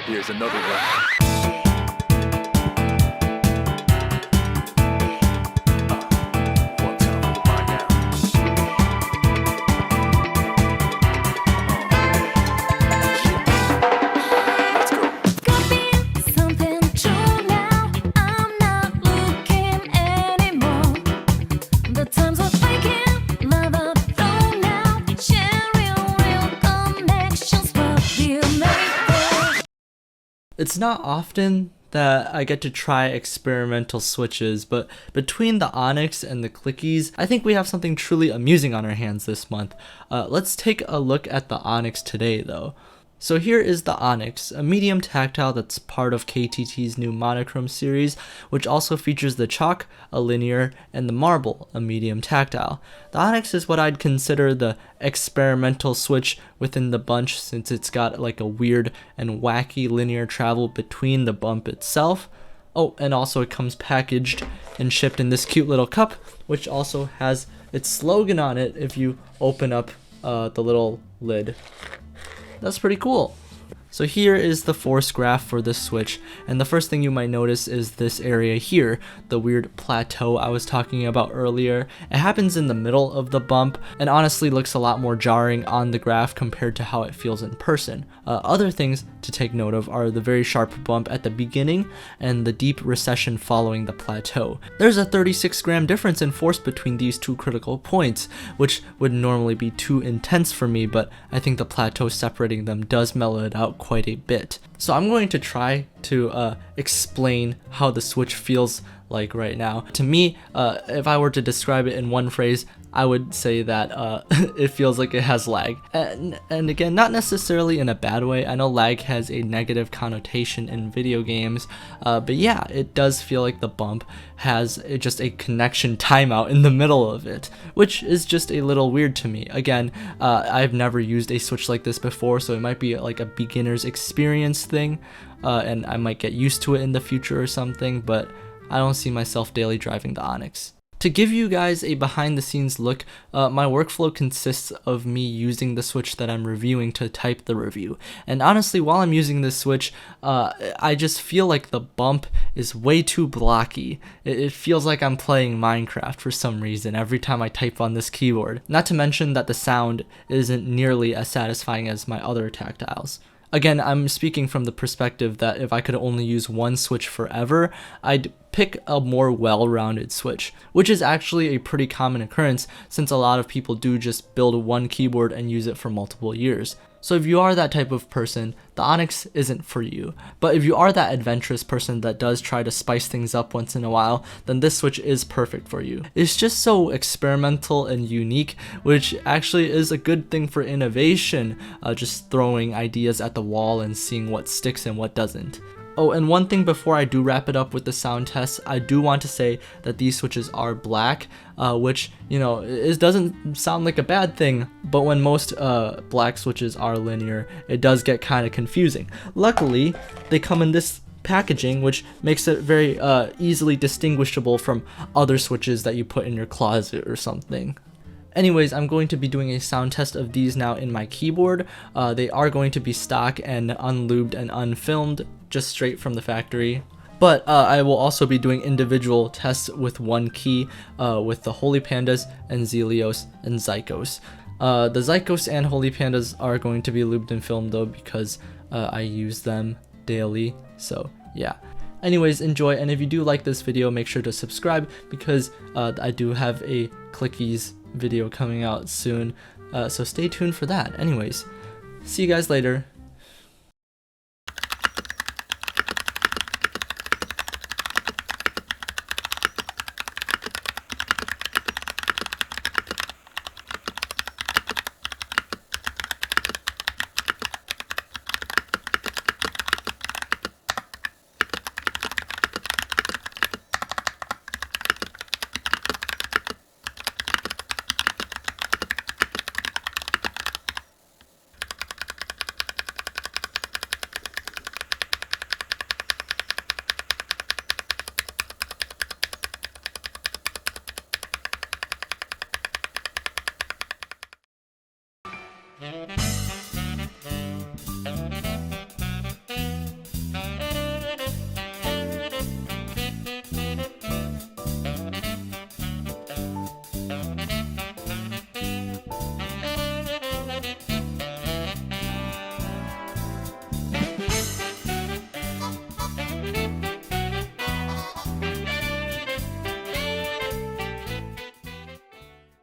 Here's another one. One time for the mind now. Let's go. Could be something true now. I'm not looking anymore. The times we're breaking, never flow now. Sharing real connections, what we're made for. It's not often that I get to try experimental switches, but between the Onyx and the clickies, I think we have something truly amusing on our hands this month. Let's take a look at the Onyx today though. So here is the Onyx, a medium tactile that's part of KTT's new Monochrome series, which also features the Chalk, a linear, and the Marble, a medium tactile. The Onyx is what I'd consider the experimental switch within the bunch, since it's got like a weird and wacky linear travel between the bump itself. Oh, and also it comes packaged and shipped in this cute little cup, which also has its slogan on it if you open up the little lid. That's pretty cool. So here is the force graph for this switch, and the first thing you might notice is this area here, the weird plateau I was talking about earlier. It happens in the middle of the bump, and honestly looks a lot more jarring on the graph compared to how it feels in person. Other things to take note of are the very sharp bump at the beginning and the deep recession following the plateau. There's a 36-gram difference in force between these two critical points, which would normally be too intense for me, but I think the plateau separating them does mellow it out quite a bit. So I'm going to try to explain how the switch feels like right now. To me, if I were to describe it in one phrase, I would say that it feels like it has lag. And again, not necessarily in a bad way. I know lag has a negative connotation in video games, but yeah, it does feel like the bump has just a connection timeout in the middle of it, which is just a little weird to me. Again, I've never used a switch like this before, so it might be like a beginner's experience thing, and I might get used to it in the future or something, but I don't see myself daily driving the Onyx. To give you guys a behind the scenes look, my workflow consists of me using the switch that I'm reviewing to type the review. And honestly, while I'm using this switch, I just feel like the bump is way too blocky. It feels like I'm playing Minecraft for some reason every time I type on this keyboard. Not to mention that the sound isn't nearly as satisfying as my other tactiles. Again, I'm speaking from the perspective that if I could only use one switch forever, I'd pick a more well-rounded switch, which is actually a pretty common occurrence since a lot of people do just build one keyboard and use it for multiple years. So if you are that type of person, the Onyx isn't for you. But if you are that adventurous person that does try to spice things up once in a while, then this switch is perfect for you. It's just so experimental and unique, which actually is a good thing for innovation, just throwing ideas at the wall and seeing what sticks and what doesn't. Oh, and one thing before I do wrap it up with the sound tests, I do want to say that these switches are black, which, you know, it doesn't sound like a bad thing, but when most black switches are linear, it does get kind of confusing. Luckily, they come in this packaging, which makes it very easily distinguishable from other switches that you put in your closet or something. Anyways, I'm going to be doing a sound test of these now in my keyboard. They are going to be stock and unlubed and unfilmed, just straight from the factory. But I will also be doing individual tests with one key with the Holy Pandas and Zelios and Zykos. The Zykos and Holy Pandas are going to be lubed and filmed though because I use them daily, so yeah. Anyways, enjoy, and if you do like this video, make sure to subscribe because I do have a clickies video coming out soon, so stay tuned for that. Anyways, see you guys later.